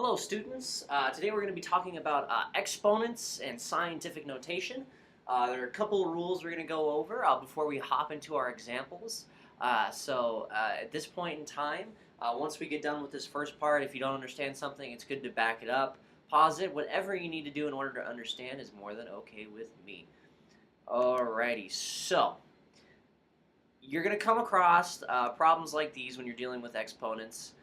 Hello students, today we're going to be talking about exponents and scientific notation. There are a couple of rules we're going to go over before we hop into our examples. At this point in time, once we get done with this first part, if you don't understand something, it's good to back it up, pause it, whatever you need to do in order to understand is more than okay with me. Alrighty, so you're going to come across problems like these when you're dealing with exponents.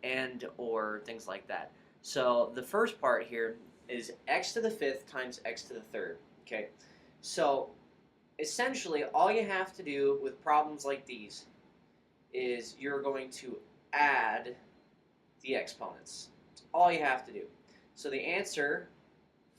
And or things like that. So the first part here is x to the fifth times x to the third. Okay, so essentially all you have to do with problems like these is you're going to add the exponents. That's all you have to do. So the answer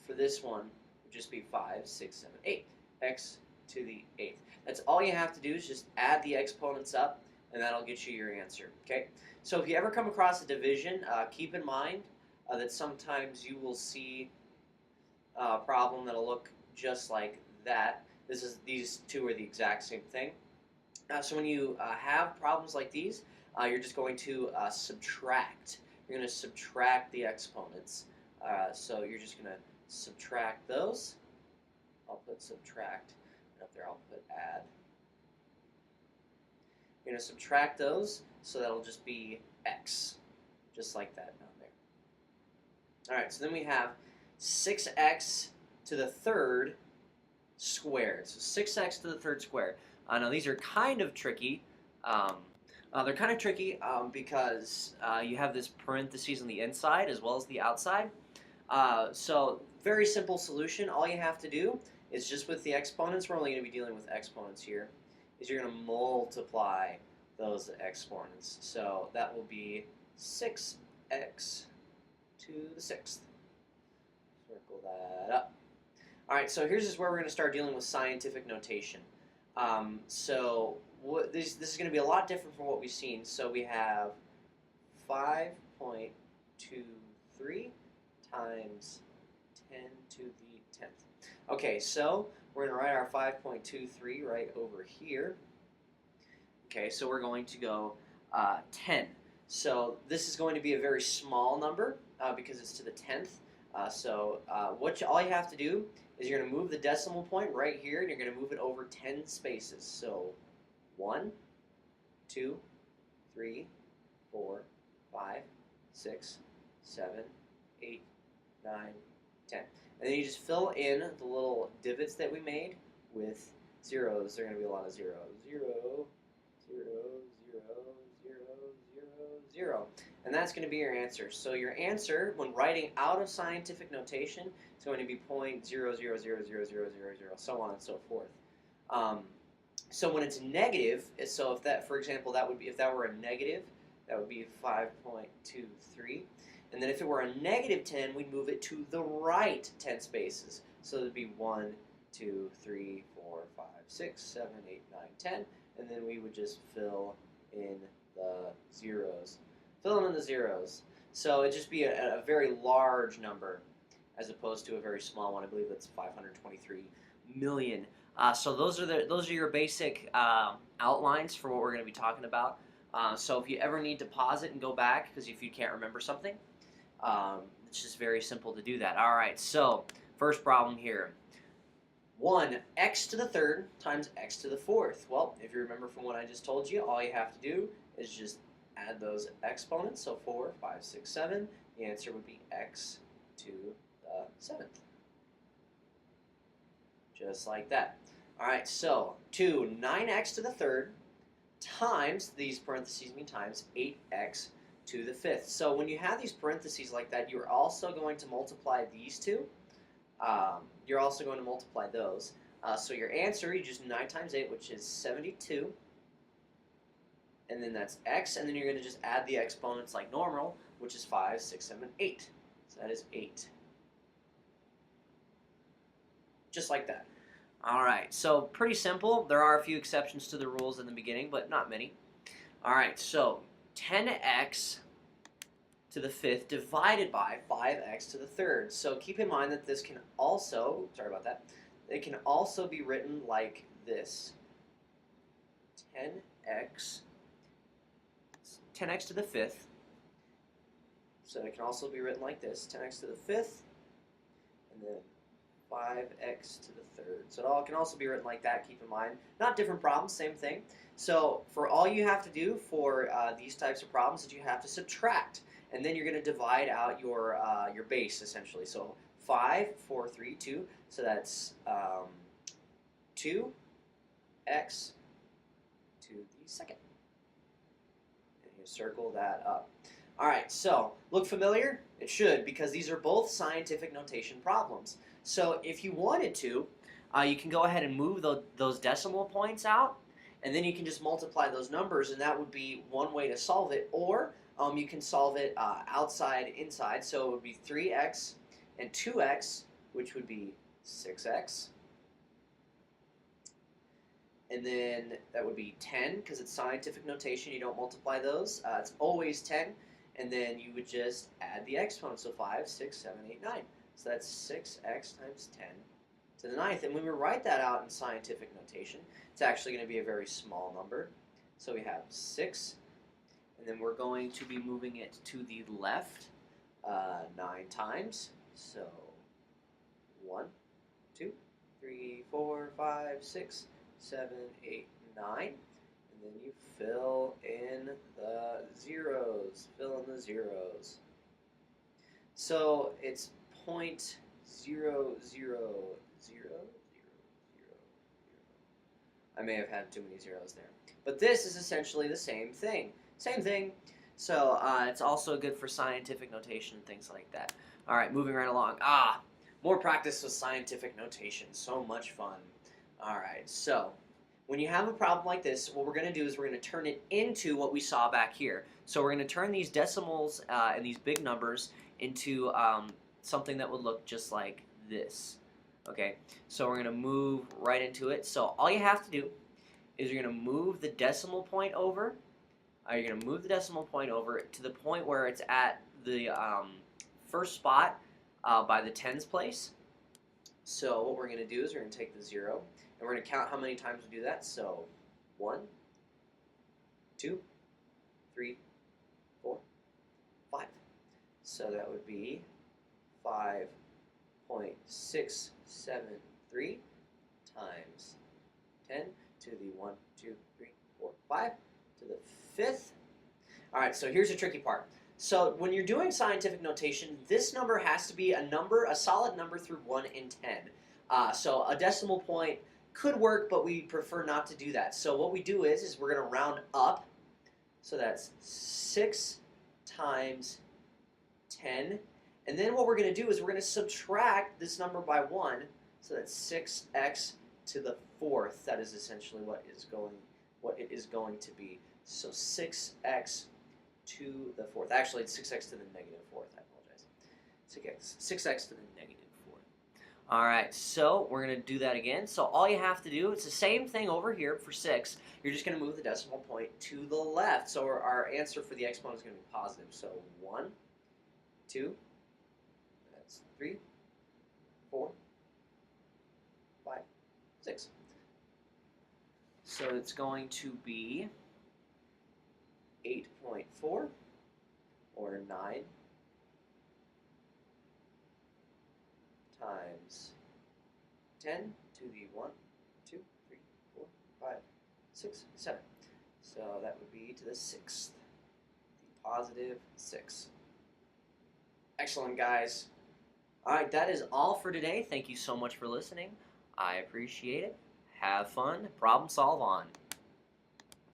for this one would just be 5, 6, 7, 8. X to the 8th. That's all you have to do is just add the exponents up, and that'll get you your answer. Okay. So if you ever come across a division, keep in mind that sometimes you will see a problem that'll look just like that. These two are the exact same thing. So when you have problems like these, you're just going to subtract. You're going to subtract the exponents. So you're just going to subtract those. I'll put subtract, and up there I'll put add. You're going to subtract those, so that'll just be x, just like that down there. All right, so then we have 6x to the third squared. So 6x to the third squared. Now these are kind of tricky. They're kind of tricky because you have this parentheses on the inside as well as the outside. So very simple solution. All you have to do is just with the exponents, we're only going to be dealing with exponents here, is you're going to multiply those exponents. So that will be 6x to the 6th. Circle that up. All right, so here's just where we're going to start dealing with scientific notation. This is going to be a lot different from what we've seen. So we have 5.23 times 10 to the 10th. Okay, so we're going to write our 5.23 right over here. Okay, so we're going to go 10. So this is going to be a very small number because it's to the 10th. All you have to do is you're going to move the decimal point right here, and you're going to move it over 10 spaces. So 1, 2, 3, 4, 5, 6, 7, 8, 9, 10. And then you just fill in the little divots that we made with zeros. There are going to be a lot of zeros. 0, 0, 0, 0, 0, 0. And that's going to be your answer. So your answer, when writing out of scientific notation, is going to be 0.00000000, so on and so forth. So when it's negative, so if that, for example, that would be, if that were a negative, that would be 5.23. And then if it were a negative 10, we'd move it to the right 10 spaces. So it would be 1, 2, 3, 4, 5, 6, 7, 8, 9, 10. And then we would just fill in the zeros. Fill in the zeros. So it'd just be a very large number as opposed to a very small one. I believe that's 523 million. So those are your basic outlines for what we're going to be talking about. So if you ever need to pause it and go back, because if you can't remember something, it's just very simple to do that. All right, so first problem here. 1, x to the third times x to the fourth. Well, if you remember from what I just told you, all you have to do is just add those exponents. So 4, 5, 6, 7. The answer would be x to the 7th. Just like that. All right, so 2, 9x to the third times, these parentheses mean times, 8x to the 5th. So when you have these parentheses like that, you're also going to multiply these two. You're also going to multiply those. So your answer, you just 9 times 8, which is 72. And then that's x, and then you're going to just add the exponents like normal, which is 5, 6, 7, 8. So that is 8. Just like that. All right, so pretty simple. There are a few exceptions to the rules in the beginning, but not many. All right, so 10x to the 5th divided by 5x to the 3rd. So keep in mind that this can also, it can also be written like this. 10x to the 5th So it can also be written like this, 10x to the fifth, and then 5x to the third. So it all can also be written like that, keep in mind. Not different problems, same thing. So for all you have to do for these types of problems is you have to subtract. And then you're going to divide out your base, essentially. So 5, 4, 3, 2. So that's 2x to the second. And you circle that up. All right, so look familiar? It should, because these are both scientific notation problems. So if you wanted to, you can go ahead and move those decimal points out, and then you can just multiply those numbers, and that would be one way to solve it. Or you can solve it outside, inside. So it would be 3x and 2x, which would be 6x. And then that would be 10, because it's scientific notation. You don't multiply those. It's always 10. And then you would just add the exponents. So 5, 6, 7, 8, 9. So that's 6x times 10 to the ninth. And when we write that out in scientific notation, it's actually going to be a very small number. So we have 6. And then we're going to be moving it to the left 9 times. So 1, 2, 3, 4, 5, 6, 7, 8, 9. And then you fill in the zeros. Fill in the zeros. So it's 0.000000. I may have had too many zeros there. But this is essentially the same thing. Same thing. So it's also good for scientific notation and things like that. All right, moving right along. More practice with scientific notation. So much fun. All right, so when you have a problem like this, what we're going to do is we're going to turn it into what we saw back here. So we're going to turn these decimals and these big numbers into something that would look just like this. Okay, so we're going to move right into it. So all you have to do is you're going to move the decimal point over. You're going to move the decimal point over to the point where it's at the first spot by the tens place. So what we're going to do is we're going to take the 0, and we're going to count how many times we do that. So 1, 2, 3, 4, 5. So that would be 5.673 times 10 to the 1, 2, 3, 4, 5 to the fifth. All right, so here's the tricky part. So when you're doing scientific notation, this number has to be a solid number through 1 and 10. So a decimal point could work, but we prefer not to do that. So what we do is we're going to round up. So that's 6 times 10. And then what we're going to do is we're going to subtract this number by 1. So that's 6x to the fourth. That is essentially what it is going to be. So 6x to the fourth. Actually, it's 6x to the negative fourth. I apologize. 6x to the negative fourth. All right, so we're going to do that again. So all you have to do, it's the same thing over here for 6. You're just going to move the decimal point to the left. So our answer for the exponent is going to be positive. So 1, 2, that's 3, 4, 5, 6. So it's going to be 8.4 or 9 times 10 to the 1, 2, 3, 4, 5, 6, 7. So that would be to the sixth, the positive 6. Excellent, guys. All right, that is all for today. Thank you so much for listening. I appreciate it. Have fun. Problem solve on.